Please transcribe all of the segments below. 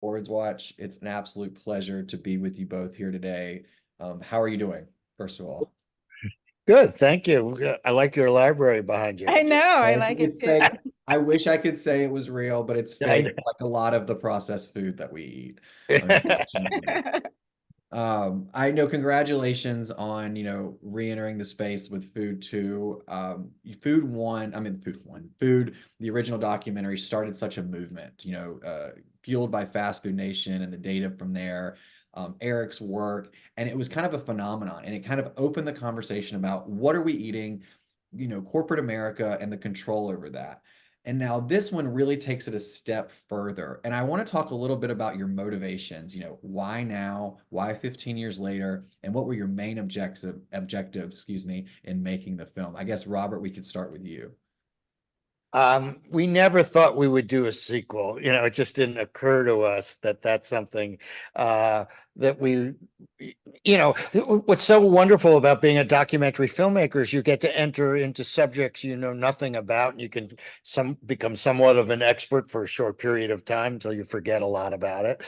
AwardsWatch. It's an absolute pleasure to be with you both here today. How are you doing, first of all? Good, thank you. I like your library behind you. I know, I Thank you. like it It's too. fake. I wish I could say it was real, but it's fake, I like a lot of the processed food that we eat, know. unfortunately. I know congratulations on, re-entering the space with Food 2. Food 1, I mean Food 1, Food, the original documentary started such a movement, fueled by Fast Food Nation and the data from there, Eric's work, and it was kind of a phenomenon, and it kind of opened the conversation about what are we eating, corporate America and the control over that. And now this one really takes it a step further. And I want to talk a little bit about your motivations, why now, why 15 years later, and what were your main objectives, in making the film. I guess, Robert, we could start with you. We never thought we would do a sequel. It just didn't occur to us that that's something that what's so wonderful about being a documentary filmmaker is you get to enter into subjects you know nothing about, and you can become somewhat of an expert for a short period of time until you forget a lot about it.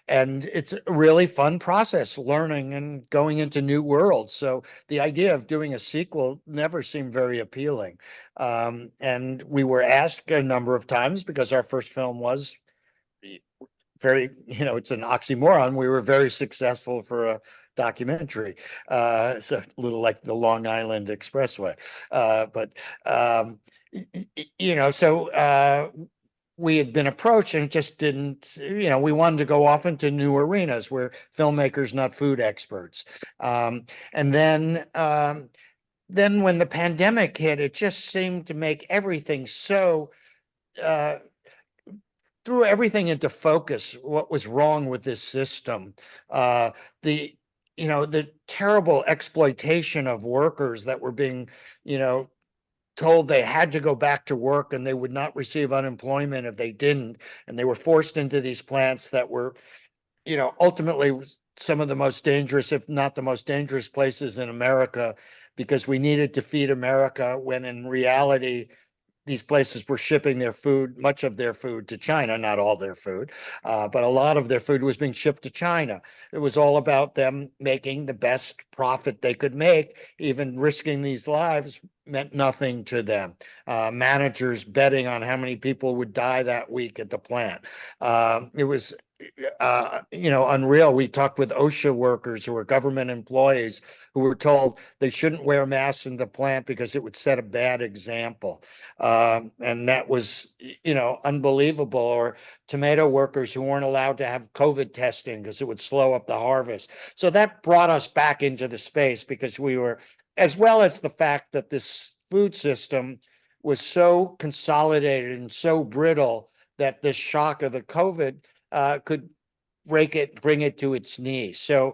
And it's a really fun process, learning and going into new worlds. So the idea of doing a sequel never seemed very appealing. And we were asked a number of times because our first film was very, it's an oxymoron. We were very successful for a documentary. So a little like the Long Island Expressway. But, so we had been approached and just didn't, we wanted to go off into new arenas. We're filmmakers, not food experts. And then when the pandemic hit, it just seemed to make everything so threw everything into focus. What was wrong with this system? The the terrible exploitation of workers that were being told they had to go back to work and they would not receive unemployment if they didn't, and they were forced into these plants that were ultimately some of the most dangerous, if not the most dangerous places in America, because we needed to feed America when in reality, these places were shipping their food, much of their food, to China, not all their food, but a lot of their food was being shipped to China. It was all about them making the best profit they could make. Even risking these lives meant nothing to them. Managers betting on how many people would die that week at the plant. It was unreal. We talked with OSHA workers who were government employees who were told they shouldn't wear masks in the plant because it would set a bad example. And that was, unbelievable. Or tomato workers who weren't allowed to have COVID testing because it would slow up the harvest. So that brought us back into the space because we were, as well as the fact that this food system was so consolidated and so brittle that this shock of the COVID could bring it to its knees. So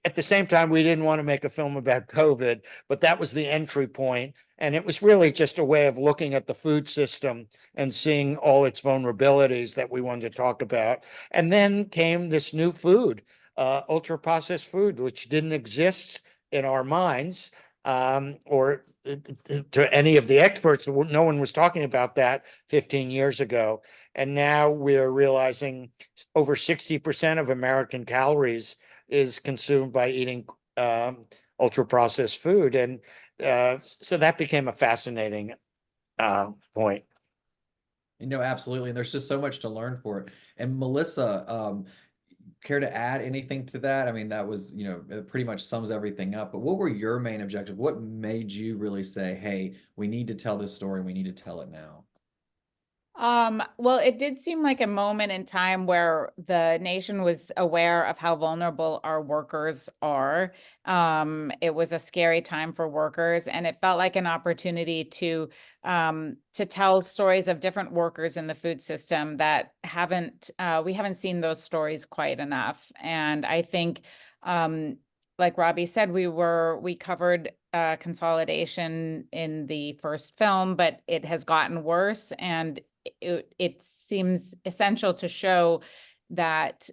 at the same time, we didn't want to make a film about COVID, but that was the entry point. And it was really just a way of looking at the food system and seeing all its vulnerabilities that we wanted to talk about. And then came this new food, ultra processed food, which didn't exist in our minds, or to any of the experts. No one was talking about that 15 years ago. And now we're realizing over 60% of American calories is consumed by eating ultra processed food. And so that became a fascinating point. Absolutely. And there's just so much to learn for it. And Melissa, care to add anything to that? I mean, that was, it pretty much sums everything up. But what were your main objectives? What made you really say, hey, we need to tell this story. We need to tell it now? Well, it did seem like a moment in time where the nation was aware of how vulnerable our workers are. It was a scary time for workers, and it felt like an opportunity to tell stories of different workers in the food system that we haven't seen those stories quite enough. And I think, like Robbie said, we covered consolidation in the first film, but it has gotten worse, and it seems essential to show that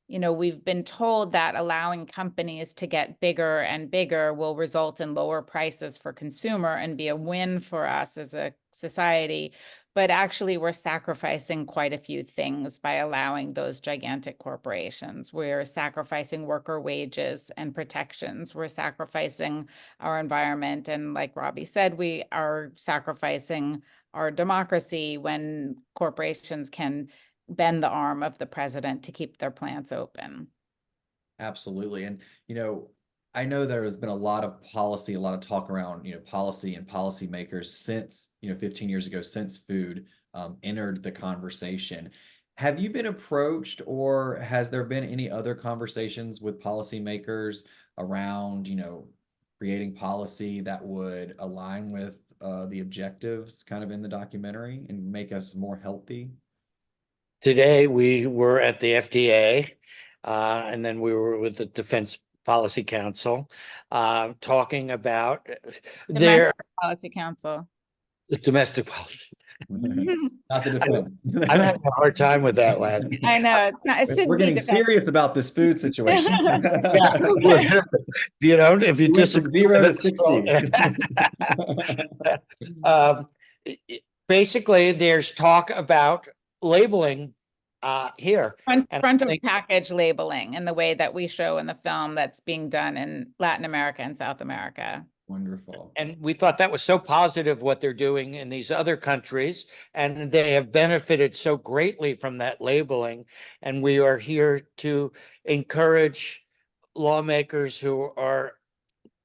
we've been told that allowing companies to get bigger and bigger will result in lower prices for consumer and be a win for us as a society. but actually we're sacrificing quite a few things by allowing those gigantic corporations. We're sacrificing worker wages and protections. We're sacrificing our environment. And like Robbie said, we are sacrificing our democracy when corporations can bend the arm of the president to keep their plants open. Absolutely. And, I know there has been a lot of policy, a lot of talk around, policy and policymakers since, 15 years ago, since food entered the conversation. Have you been approached, or has there been any other conversations with policymakers around, creating policy that would align with the objectives kind of in the documentary and make us more healthy? Today, we were at the FDA, and then we were with the Defense Policy Council, talking about their Domestic Policy Council. domestic policy. Not the defense. I'm having a hard time with that, lad. I know, it should We're be getting defense. serious about this food situation. Yeah, if you We went from disagree 0 to with 60. Basically, there's talk about labeling here. Front of package labeling in the way that we show in the film that's being done in Latin America and South America. Wonderful. And we thought that was so positive what they're doing in these other countries, and they have benefited so greatly from that labeling. And we are here to encourage lawmakers who are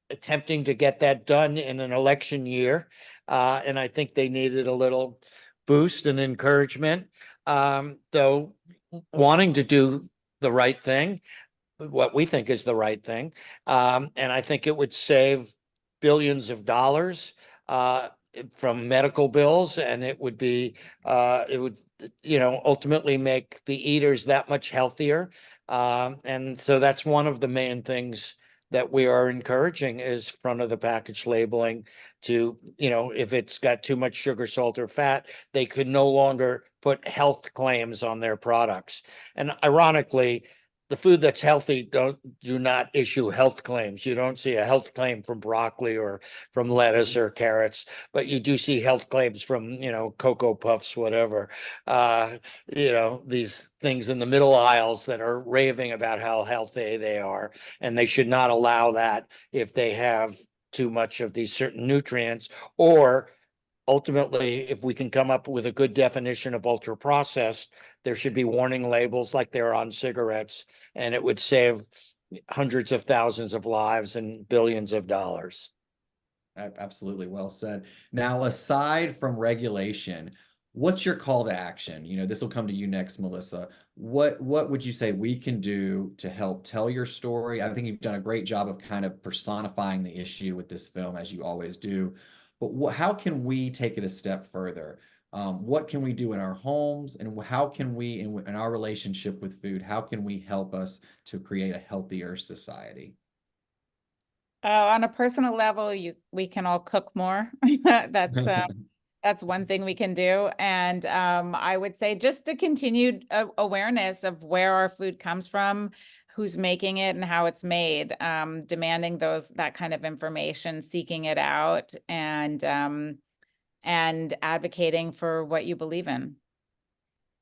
attempting to get that done in an election year. And I think they needed a little boost and encouragement, though wanting to do the right thing, what we think is the right thing. And I think it would save billions of dollars from medical bills, and it would ultimately make the eaters that much healthier. And so that's one of the main things that we are encouraging is front of the package labeling to, if it's got too much sugar, salt, or fat, they could no longer put health claims on their products. And ironically, the food that's healthy do not issue health claims. You don't see a health claim from broccoli or from lettuce or carrots, but you do see health claims from, Cocoa Puffs, whatever. These things in the middle aisles that are raving about how healthy they are, and they should not allow that if they have too much of these certain nutrients. Or ultimately, if we can come up with a good definition of ultra processed, there should be warning labels like there are on cigarettes, and it would save hundreds of thousands of lives and billions of dollars. Absolutely, well said. Now, aside from regulation, what's your call to action? This will come to you next, Melissa. What would you say we can do to help tell your story? I think you've done a great job of kind of personifying the issue with this film, as you always do. But how can we take it a step further? What can we do in our homes, and how can we, in our relationship with food, how can we help us to create a healthier society? On a personal level, we can all cook more. That's one thing we can do. And I would say just a continued awareness of where our food comes from, who's making it and how it's made, demanding that kind of information, seeking it out, and advocating for what you believe in.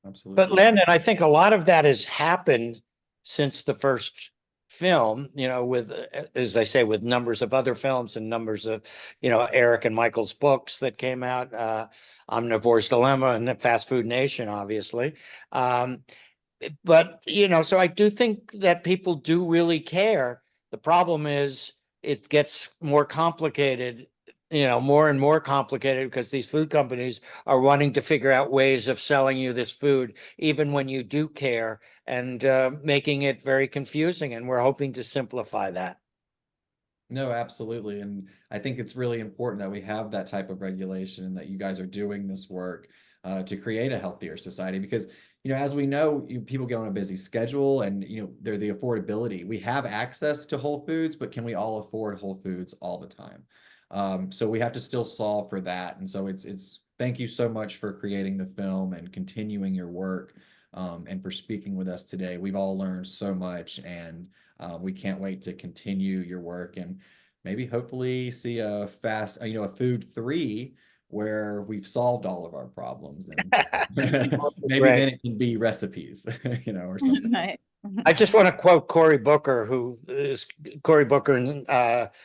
Absolutely. But Landon, I think a lot of that has happened since the first film, with, as I say, with numbers of other films and numbers of, Eric and Michael's books that came out, Omnivore's Dilemma and Fast Food Nation, obviously. But, so I do think that people do really care. The problem is it gets more complicated, more and more complicated, because these food companies are wanting to figure out ways of selling you this food, even when you do care, and making it very confusing. And we're hoping to simplify that. No, absolutely. And I think it's really important that we have that type of regulation and that you guys are doing this work to create a healthier society, because as we know, people get on a busy schedule, and they're the affordability. We have access to Whole Foods, but can we all afford Whole Foods all the time? So we have to still solve for that. And so it's thank you so much for creating the film and continuing your work, and for speaking with us today. We've all learned so much, and we can't wait to continue your work and maybe hopefully see a Food 3 where we've solved all of our problems, and maybe Right. then it can be recipes, you know, or something. Right. I just want to quote Cory Booker, who is Cory Booker and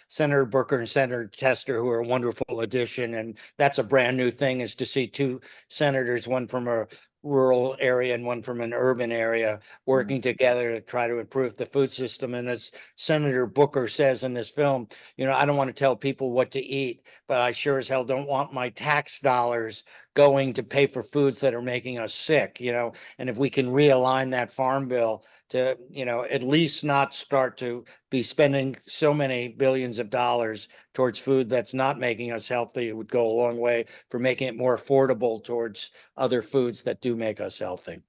Senator Booker and Senator Tester, who are a wonderful addition. And that's a brand new thing, is to see two senators, one from a rural area and one from an urban area, working together to try to improve the food system. And as Senator Booker says in this film, you know, I don't want to tell people what to eat, but I sure as hell don't want my tax dollars going to pay for foods that are making us sick, you know. And if we can realign that farm bill to, you know, at least not start to be spending so many billions of dollars towards food that's not making us healthy, it would go a long way for making it more affordable towards other foods that do make us healthy.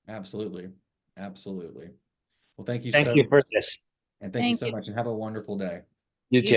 Absolutely. Absolutely. Well, thank you Thank so you for much. this. And thank you Thank so you. much, and have a wonderful day. You too.